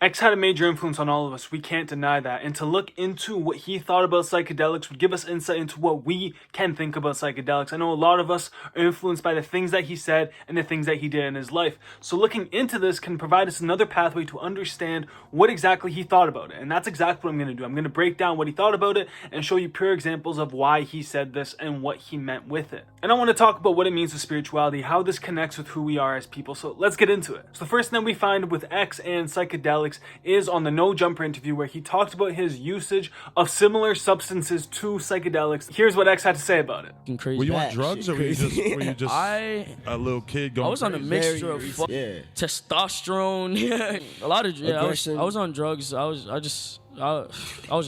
X had a major influence on all of us, we can't deny that, and to look into what he thought about psychedelics would give us insight into what we can think about psychedelics. I know a lot of us are influenced by the things that he said and the things that he did in his life, so looking into this can provide us another pathway to understand what exactly he thought about it, and that's exactly what I'm going to do. I'm going to break down what he thought about it and show you pure examples of why he said this and what he meant with it. And I want to talk about what it means to spirituality, how this connects with who we are as people, so let's get into it. So the first thing we find with X and psychedelics is on the No Jumper interview, where he talked about his usage of similar substances to psychedelics. Here's what X had to say about it. Crazy. Were you on drugs, or were you just a little kid going? I was on a mixture of testosterone, a lot of I was on drugs. I was just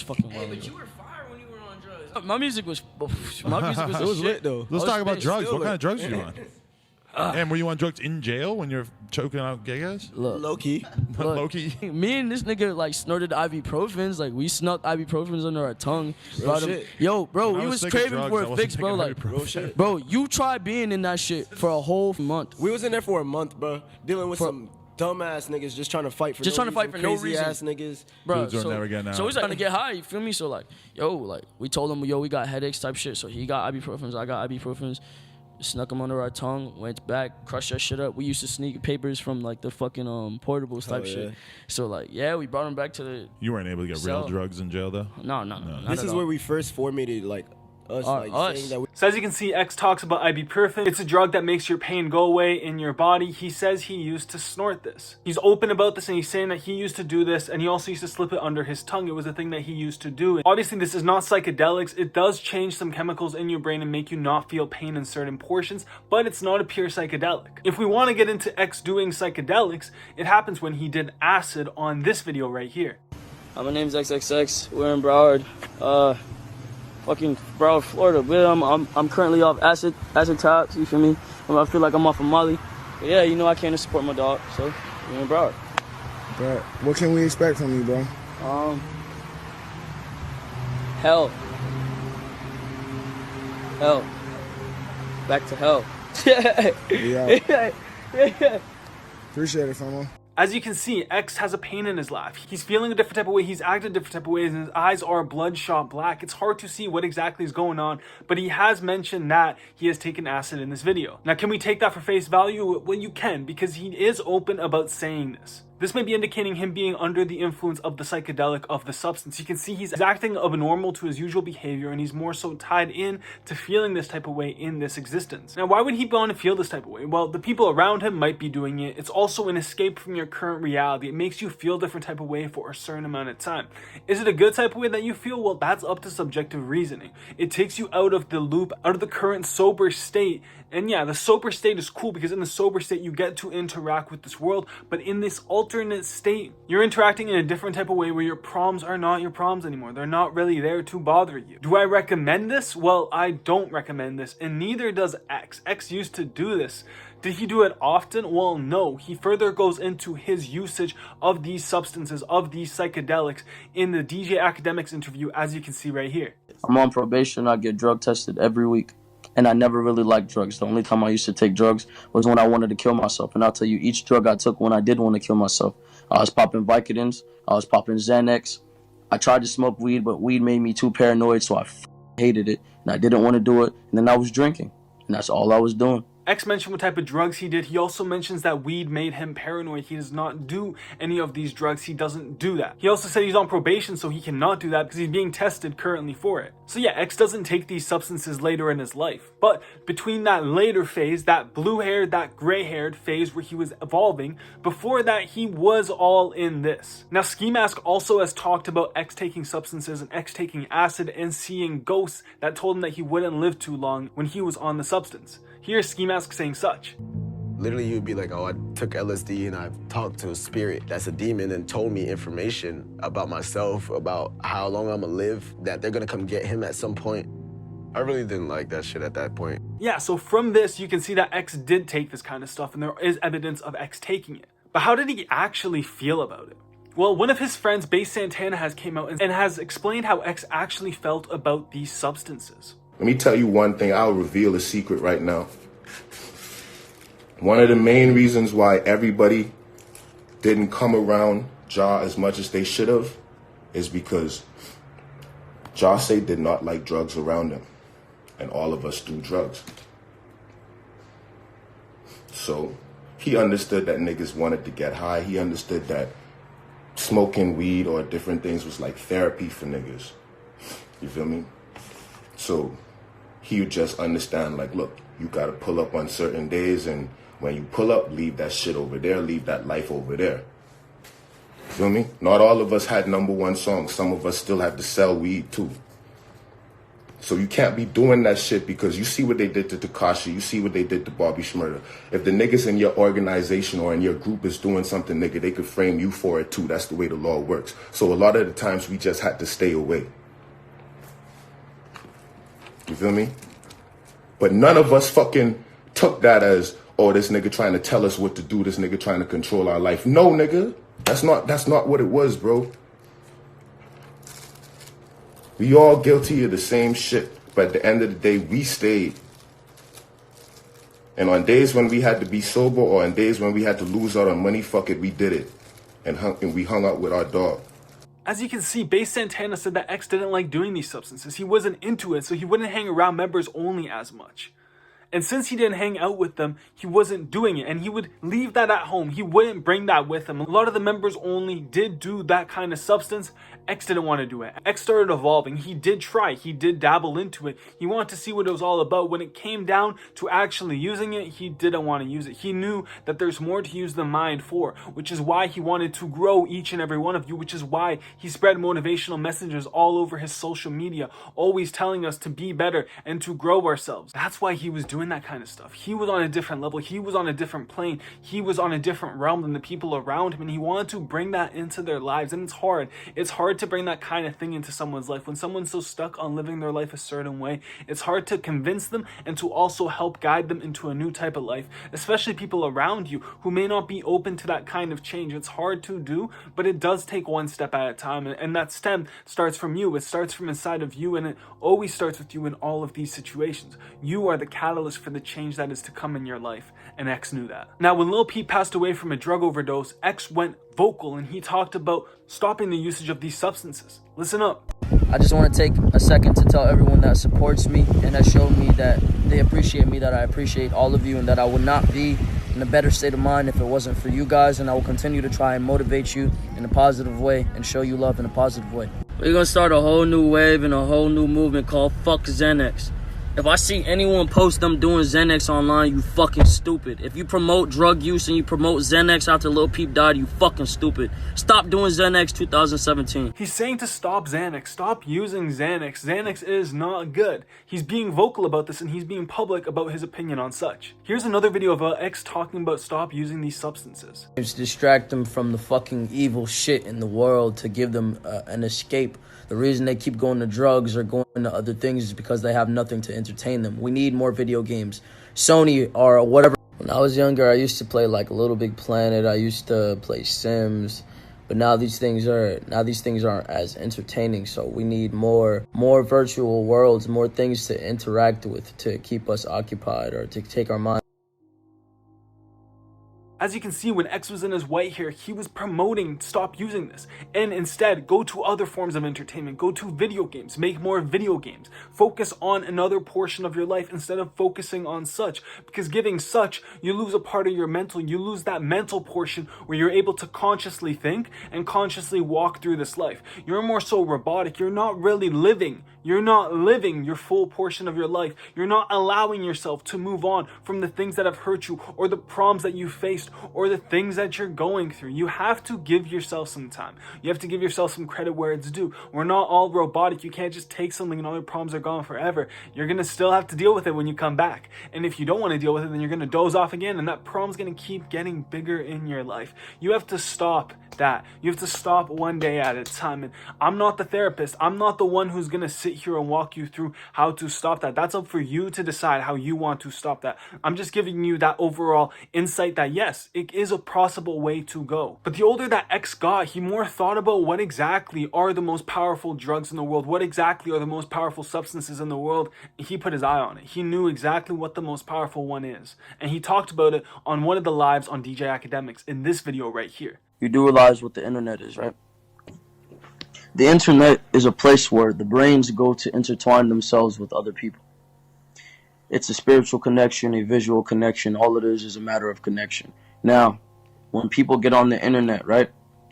fucking wild. But you were fire when you were on drugs. My music was It was shit. lit though. Let's talk about drugs. What kind of drugs were you on? And were you on drugs in jail when you're choking out gay guys? Low key. Low key. Me and this nigga like snorted ibuprofens. Like we snuck ibuprofens under our tongue. Shit. Yo, bro, When I we was was taking craving drugs, for I a fix, wasn't bro. taking Like, Real shit. bro, you try being in that shit for a whole month. We was in there for a month, bro, dealing with some dumbass niggas just trying to fight for no reason. Crazy ass niggas. Bro, Dudes are never getting out. So he's trying to get high, you feel me? So like, we told him, we got headaches type shit. So he got ibuprofens, I got ibuprofens. Snuck them under our tongue, went back, crushed that shit up. We used to sneak papers from like the fucking portables type shit. So like, we brought him back to the. You weren't able to get real drugs in jail though? No. This is where we first formatted like us, saying that we. So as you can see, X talks about ibuprofen. It's a drug that makes your pain go away in your body. He says he used to snort this. He's open about this, and he's saying that he used to do this, and he also used to slip it under his tongue. It was a thing that he used to do. And obviously, this is not psychedelics. It does change some chemicals in your brain and make you not feel pain in certain portions, but it's not a pure psychedelic. If we want to get into X doing psychedelics, it happens when he did acid on this video right here. My name's XXX. We're in Broward. Fucking Broward, Florida. But I'm currently off acid tops, you feel me? I feel like I'm off of Molly. But yeah, I came to support my dog, so we're in Broward. But what can we expect from you, bro? Hell. Back to hell. Yeah. Appreciate it, famo. As you can see, X has a pain in his laugh. He's feeling a different type of way, he's acting a different type of ways, and his eyes are bloodshot black. It's hard to see what exactly is going on, but he has mentioned that he has taken acid in this video. Now, can we take that for face value? Well, you can, because he is open about saying this. This may be indicating him being under the influence of the psychedelic of the substance. You can see he's acting abnormal to his usual behavior, and he's more so tied in to feeling this type of way in this existence. Now, why would he want to feel this type of way? Well, the people around him might be doing it. It's also an escape from your current reality. It makes you feel a different type of way for a certain amount of time. Is it a good type of way that you feel? Well, that's up to subjective reasoning. It takes you out of the loop, out of the current sober state. And yeah, the sober state is cool because in the sober state, you get to interact with this world. But in this alternate state, you're interacting in a different type of way where your problems are not your problems anymore. They're not really there to bother you. Do I recommend this? Well, I don't recommend this, and neither does X. X used to do this. Did he do it often? Well, no. He further goes into his usage of these substances, of these psychedelics, in the DJ Academics interview, as you can see right here. I'm on probation. I get drug tested every week. And I never really liked drugs. The only time I used to take drugs was when I wanted to kill myself. And I'll tell you, each drug I took when I did want to kill myself. I was popping Vicodins. I was popping Xanax. I tried to smoke weed, but weed made me too paranoid, so I hated it. And I didn't want to do it. And then I was drinking. And that's all I was doing. X mentioned what type of drugs he did. He also mentions that weed made him paranoid. He does not do any of these drugs. He doesn't do that. He also said he's on probation, so he cannot do that because he's being tested currently for it. So yeah, X doesn't take these substances later in his life. But between that later phase, that blue-haired, that gray-haired phase where he was evolving, before that, he was all in this. Now, Ski Mask also has talked about X taking substances and X taking acid and seeing ghosts that told him that he wouldn't live too long when he was on the substance. Here's Ski Mask saying such. Literally, you'd be like, oh, I took LSD and I talked to a spirit that's a demon and told me information about myself, about how long I'm gonna live, that they're gonna come get him at some point. I really didn't like that shit at that point. Yeah, so from this, you can see that X did take this kind of stuff, and there is evidence of X taking it. But how did he actually feel about it? Well, one of his friends, Bass Santana, has came out and has explained how X actually felt about these substances. Let me tell you one thing. I'll reveal a secret right now. One of the main reasons why everybody didn't come around Ja as much as they should have is because Say did not like drugs around him. And all of us do drugs. So he understood that niggas wanted to get high. He understood that smoking weed or different things was like therapy for niggas. You feel me? So he would just understand, like, look, you gotta pull up on certain days, and when you pull up, leave that shit over there, leave that life over there. You feel me? Not all of us had #1 songs. Some of us still had to sell weed too. So you can't be doing that shit because you see what they did to Tekashi, you see what they did to Bobby Shmurda. If the niggas in your organization or in your group is doing something, nigga, they could frame you for it too. That's the way the law works. So a lot of the times we just had to stay away. You feel me? But none of us fucking took that as, oh, this nigga trying to tell us what to do, this nigga trying to control our life. No, nigga. That's not what it was, bro. We all guilty of the same shit, but at the end of the day, we stayed. And on days when we had to be sober or on days when we had to lose out on money, fuck it, we did it. And we hung out with our dog. As you can see, Bass Santana said that X didn't like doing these substances. He wasn't into it, so he wouldn't hang around members only as much. And since he didn't hang out with them, he wasn't doing it. And he would leave that at home. He wouldn't bring that with him. A lot of the members only did do that kind of substance. X didn't want to do it. X started evolving. He did try. He did dabble into it. He wanted to see what it was all about. When it came down to actually using it, he didn't want to use it. He knew that there's more to use the mind for, which is why he wanted to grow each and every one of you, which is why he spread motivational messages all over his social media, always telling us to be better and to grow ourselves. That's why he was doing that kind of stuff. He was on a different level. He was on a different plane. He was on a different realm than the people around him, and he wanted to bring that into their lives. And it's hard. It's hard to bring that kind of thing into someone's life. When someone's so stuck on living their life a certain way, it's hard to convince them and to also help guide them into a new type of life, especially people around you who may not be open to that kind of change. It's hard to do, but it does take one step at a time, and that step starts from you. It starts from inside of you, and it always starts with you in all of these situations. You are the catalyst for the change that is to come in your life, and X knew that. Now, when Lil Peep passed away from a drug overdose, X went vocal and he talked about stopping the usage of these substances. Listen up. I just want to take a second to tell everyone that supports me and that showed me that they appreciate me, that I appreciate all of you, and that I would not be in a better state of mind if it wasn't for you guys, and I will continue to try and motivate you in a positive way and show you love in a positive way. We're going to start a whole new wave and a whole new movement called Fuck Xanax. If I see anyone post them doing Xanax online, you fucking stupid. If you promote drug use and you promote Xanax after Lil Peep died, you fucking stupid. Stop doing Xanax 2017. He's saying to stop Xanax. Stop using Xanax. Xanax is not good. He's being vocal about this and he's being public about his opinion on such. Here's another video of X talking about stop using these substances. It's distract them from the fucking evil shit in the world to give them an escape. The reason they keep going to drugs or going to other things is because they have nothing to entertain them. We need more video games. Sony or whatever. When I was younger, I used to play like Little Big Planet. I used to play Sims. But now these things aren't as entertaining. So we need more virtual worlds, more things to interact with to keep us occupied or to take our mind. As you can see, when X was in his white hair, he was promoting stop using this and instead go to other forms of entertainment, go to video games, make more video games, focus on another portion of your life instead of focusing on such, because giving such, you lose a part of your mental, you lose that mental portion where you're able to consciously think and consciously walk through this life. You're more so robotic. You're not really living. You're not living your full portion of your life. You're not allowing yourself to move on from the things that have hurt you or the problems that you faced or the things that you're going through. You have to give yourself some time. You have to give yourself some credit where it's due. We're not all robotic. You can't just take something and all your problems are gone forever. You're going to still have to deal with it when you come back. And if you don't want to deal with it, then you're going to doze off again, and that problem's going to keep getting bigger in your life. You have to stop that. You have to stop one day at a time. And I'm not the therapist. I'm not the one who's going to sit here and walk you through how to stop that. That's up for you to decide how you want to stop that. I'm just giving you that overall insight that yes, it is a possible way to go. But the older that X got, he more thought about what exactly are the most powerful drugs in the world, what exactly are the most powerful substances in the world. He put his eye on it. He knew exactly what the most powerful one is. And he talked about it on one of the lives on DJ Academics in this video right here. you do realize what the internet is, right? The internet is a place where the brains go to intertwine themselves with other people. It's a spiritual connection, a visual connection. All it is a matter of connection. Now, when people get on the internet, right,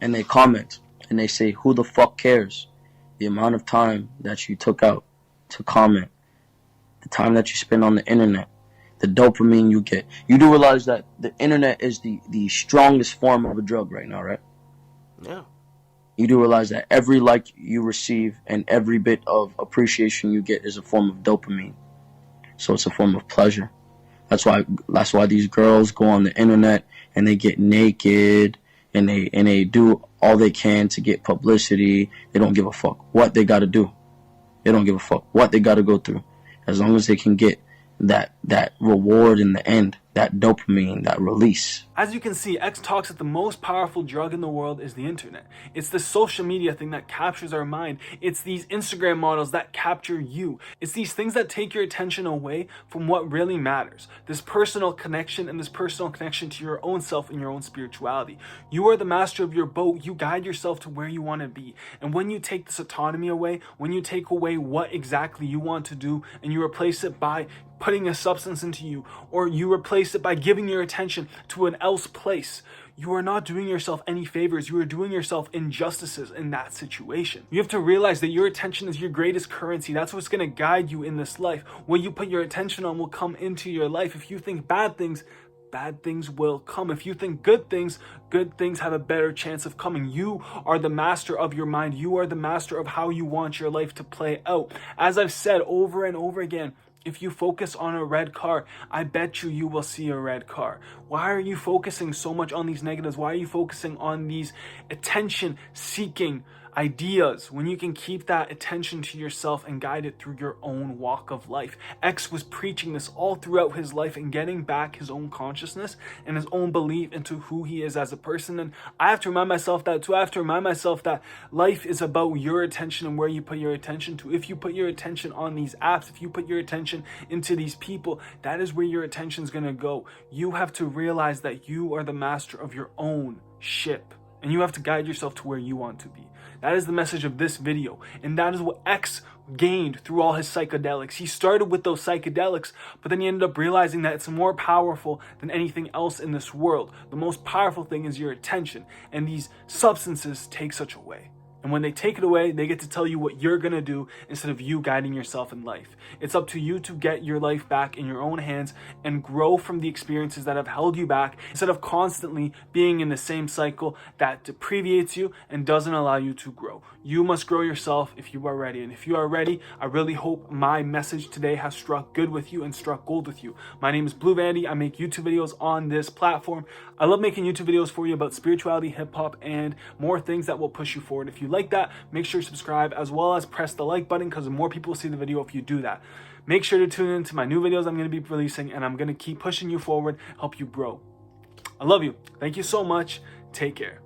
and they comment, and they say, who the fuck cares? The amount of time that you took out to comment, the time that you spend on the internet, the dopamine you get. You do realize that the internet is the strongest form of a drug right now, right? Yeah. You do realize that every like you receive and every bit of appreciation you get is a form of dopamine. So it's a form of pleasure. That's why these girls go on the internet and they get naked and they do all they can to get publicity. They don't give a fuck what they got to do. They don't give a fuck what they got to go through. As long as they can get that reward in the end, that dopamine, that release. As you can see, X talks that the most powerful drug in the world is the internet. It's the social media thing that captures our mind. It's these Instagram models that capture you. It's these things that take your attention away from what really matters. This personal connection and this personal connection to your own self and your own spirituality. You are the master of your boat. You guide yourself to where you want to be. And when you take this autonomy away, when you take away what exactly you want to do and you replace it by putting a substance into you, or you replace it by giving your attention to an else place, you are not doing yourself any favors. You are doing yourself injustices in that situation. You have to realize that your attention is your greatest currency. That's what's going to guide you in this life. What you put your attention on will come into your life. If you think bad things will come. If you think good things have a better chance of coming. You are the master of your mind. You are the master of how you want your life to play out. As I've said over and over again, if you focus on a red car, I bet you will see a red car. Why are you focusing so much on these negatives? Why are you focusing on these attention-seeking ideas when you can keep that attention to yourself and guide it through your own walk of life? X was preaching this all throughout his life and getting back his own consciousness and his own belief into who he is as a person. And I have to remind myself that too. I have to remind myself that life is about your attention and where you put your attention to. If you put your attention on these apps, if you put your attention into these people, that is where your attention is going to go. You have to realize that you are the master of your own ship and you have to guide yourself to where you want to be. That is the message of this video, and that is what X gained through all his psychedelics. He started with those psychedelics, but then he ended up realizing that it's more powerful than anything else in this world. The most powerful thing is your attention, and these substances take such away. And when they take it away, they get to tell you what you're going to do instead of you guiding yourself in life. It's up to you to get your life back in your own hands and grow from the experiences that have held you back instead of constantly being in the same cycle that deprivates you and doesn't allow you to grow. You must grow yourself if you are ready. And if you are ready, I really hope my message today has struck good with you and struck gold with you. My name is Blue Vanity. I make YouTube videos on this platform. I love making YouTube videos for you about spirituality, hip-hop, and more things that will push you forward. If you like that, make sure to subscribe as well as press the like button because more people will see the video if you do that. Make sure to tune in to my new videos I'm going to be releasing, and I'm going to keep pushing you forward, help you grow. I love you. Thank you so much. Take care.